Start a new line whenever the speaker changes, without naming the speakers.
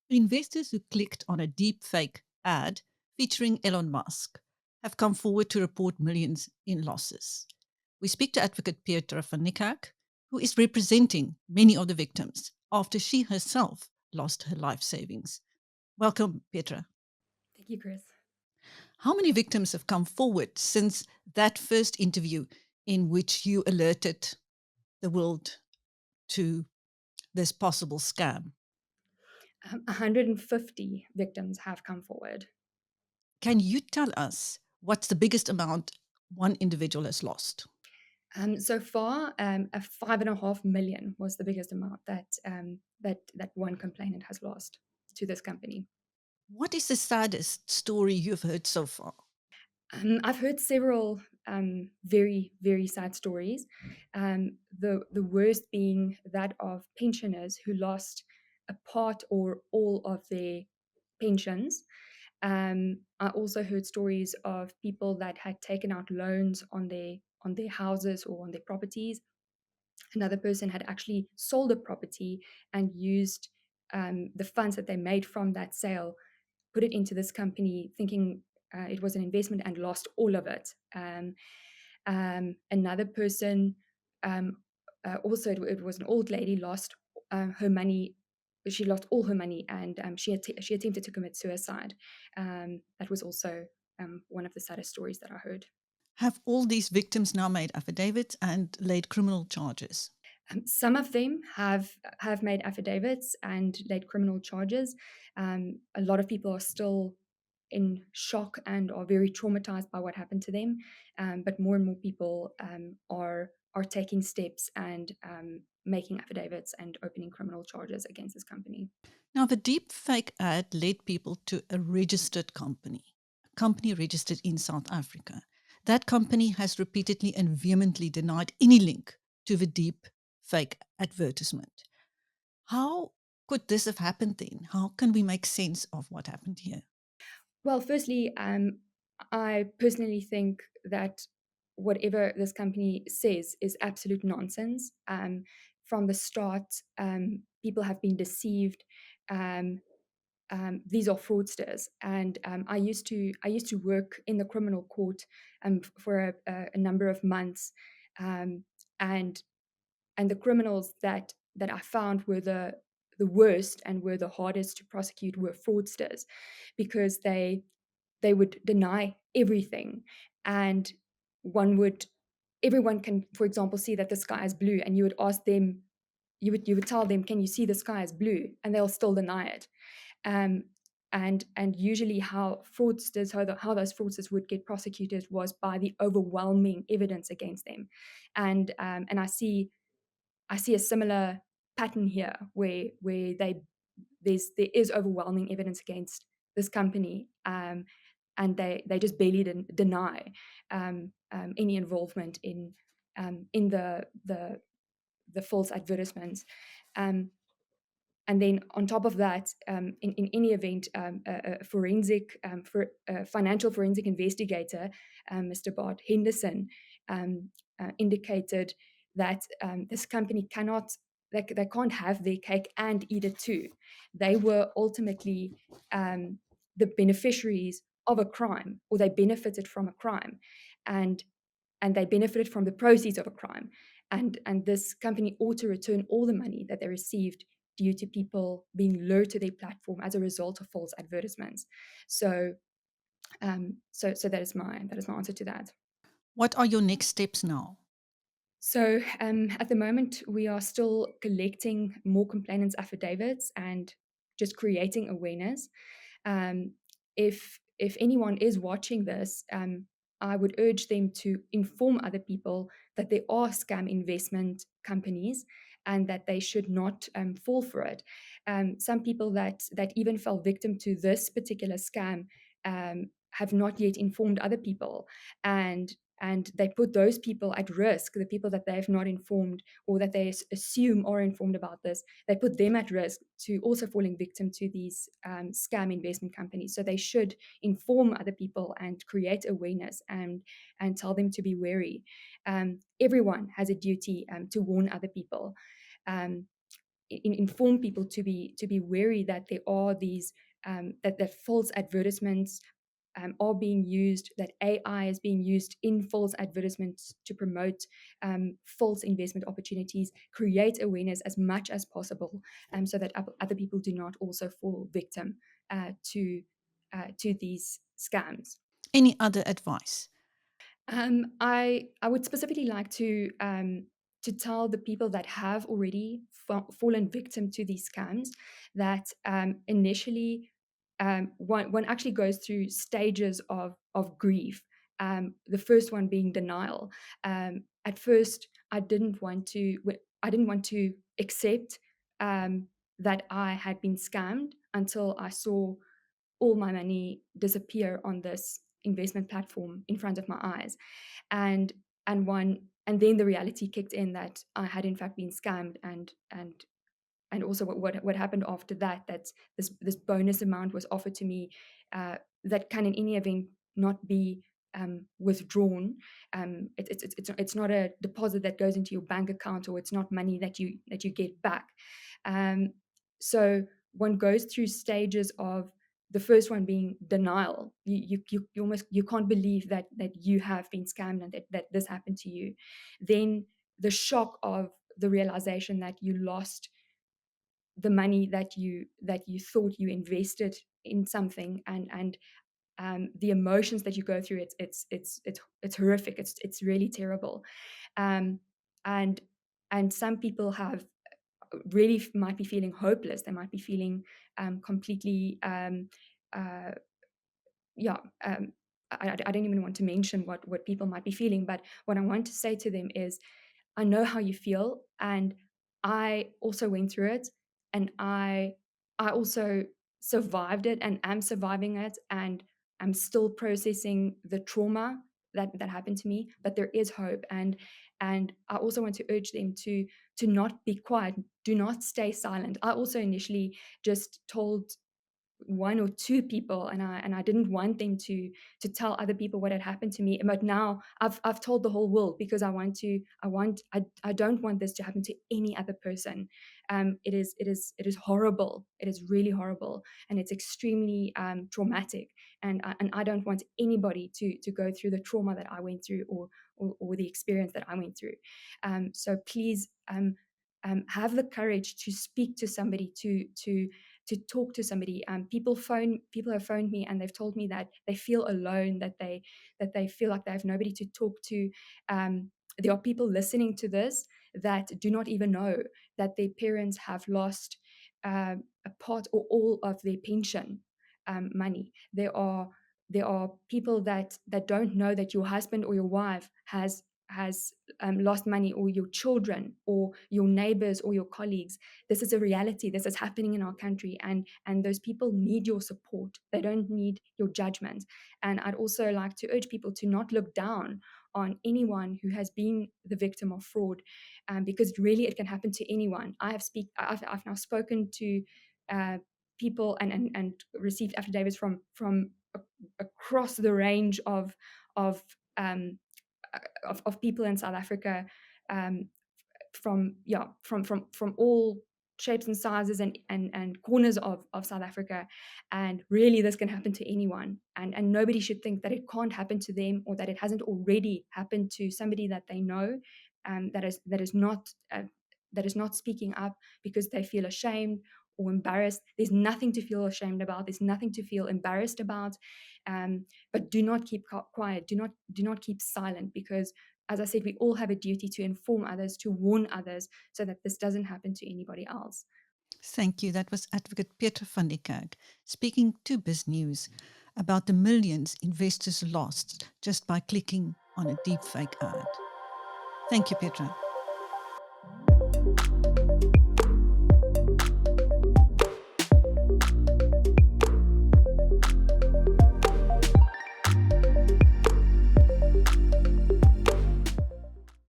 Investors who clicked on a deepfake ad featuring Elon Musk have come forward to report millions in losses. We speak to Advocate Petra van Niekerk, who is representing many of the victims after she herself lost her life savings. Welcome, Petra.
Thank you, Chris.
How many victims have come forward since that first interview in which you alerted the world to this possible scam?
150 victims have come forward.
Can you tell us what's the biggest amount one individual has lost?
So far, a 5.5 million was the biggest amount that one complainant has lost to this company.
What is the saddest story you've heard so far?
I've heard several very, very sad stories. The worst being that of pensioners who lost a part or all of their pensions. I also heard stories of people that had taken out loans on their houses or on their properties. Another person had actually sold a property and used the funds that they made from that sale, put it into this company, thinking it was an investment, and lost all of it. Another person, also it was an old lady, lost her money. She lost all her money, and she attempted to commit suicide. That was also one of the saddest stories that I heard.
Have all these victims now made affidavits and laid criminal charges?
Some of them have made affidavits and laid criminal charges. A lot of people are still in shock and are very traumatized by what happened to them. But more and more people are taking steps and making affidavits and opening criminal charges against this company.
Now, the deepfake ad led people to a registered company, a company registered in South Africa. That company has repeatedly and vehemently denied any link to the deepfake advertisement. How could this have happened then? How can we make sense of what happened here?
Well, firstly, I personally think that whatever this company says is absolute nonsense. From the start, people have been deceived. Um, these are fraudsters, and I used to work in the criminal court for a number of months, um, and the criminals that I found were the worst and were the hardest to prosecute were fraudsters, because they would deny everything, and one would everyone can, for example, see that the sky is blue, and you would ask them, you would tell them, can you see the sky is blue, and they'll still deny it. Um, and usually how those fraudsters would get prosecuted was by the overwhelming evidence against them. And I see a similar pattern here where there is overwhelming evidence against this company, and they just barely deny any involvement in the false advertisements. Um, and then on top of that, in any event, a financial forensic investigator, Mr. Bart Henderson, indicated that this company they can't have their cake and eat it too. They were ultimately the beneficiaries of a crime, or they benefited from a crime, and they benefited from the proceeds of a crime. And this company ought to return all the money that they received due to people being lured to their platform as a result of false advertisements. So, so that is my answer to that.
What are your next steps now?
So, at the moment, we are still collecting more complainants' affidavits and just creating awareness. Um, if anyone is watching this, I would urge them to inform other people that there are scam investment companies and that they should not fall for it. Some people that even fell victim to this particular scam have not yet informed other people, and they put those people at risk, the people that they have not informed or that they assume are informed about this. They put them at risk to also falling victim to these scam investment companies. So they should inform other people and create awareness and tell them to be wary. Everyone has a duty to warn other people. um, inform people to be wary that there are these that false advertisements are being used, that AI is being used in false advertisements to promote false investment opportunities. Create awareness as much as possible, so that other people do not also fall victim to these scams.
Any other advice?
I would specifically like to tell the people that have already fallen victim to these scams that initially one actually goes through stages of grief. The first one being denial. At first, I didn't want to accept that I had been scammed until I saw all my money disappear on this investment platform in front of my eyes. And and then the reality kicked in that I had in fact been scammed, and also what happened after that, that this bonus amount was offered to me, that can in any event not be withdrawn. It's not a deposit that goes into your bank account, or it's not money that you get back. Um, so one goes through stages of the first one being denial. You almost you can't believe that you have been scammed and that this happened to you. Then the shock of the realization that you lost the money that you thought you invested in something, and the emotions that you go through, it's horrific. It's really terrible. um, and and some people have really might be feeling hopeless. They might be feeling completely uh, yeah I don't even want to mention what people might be feeling, but what I want to say to them is, I know how you feel, and I also went through it, and I also survived it and am surviving it, and I'm still processing the trauma that happened to me. But there is hope, and I also want to urge them to not be quiet. Do not stay silent. I also initially just told one or two people, and I didn't want them to tell other people what had happened to me. But now I've told the whole world, because I don't want this to happen to any other person. It is horrible. It is really horrible, and it's extremely traumatic. And I don't want anybody to go through the trauma that I went through, or the experience that I went through. So please, have the courage to speak to somebody, to talk to somebody. People have phoned me, and they've told me that they feel alone, that they feel like they have nobody to talk to. There are people listening to this that do not even know that their parents have lost a part or all of their pension money. There are people that don't know that your husband or your wife has lost money, or your children, or your neighbors, or your colleagues. This is a reality. This is happening in our country, and those people need your support. They don't need your judgment. And I'd also like to urge people to not look down on anyone who has been the victim of fraud, because really it can happen to anyone. I've now spoken to people, and received affidavits from across the range of um, of people in South Africa, um, from all shapes and sizes, and corners of South Africa. And really, this can happen to anyone, and nobody should think that it can't happen to them, or that it hasn't already happened to somebody that they know, that is not speaking up because they feel ashamed or embarrassed. There's nothing to feel ashamed about. There's nothing to feel embarrassed about. But do not keep quiet. Do not keep silent, because, as I said, we all have a duty to inform others, to warn others, so that this doesn't happen to anybody else.
Thank you. That was Advocate Petra van Niekerk speaking to BizNews about the millions investors lost just by clicking on a deepfake ad. Thank you, Petra.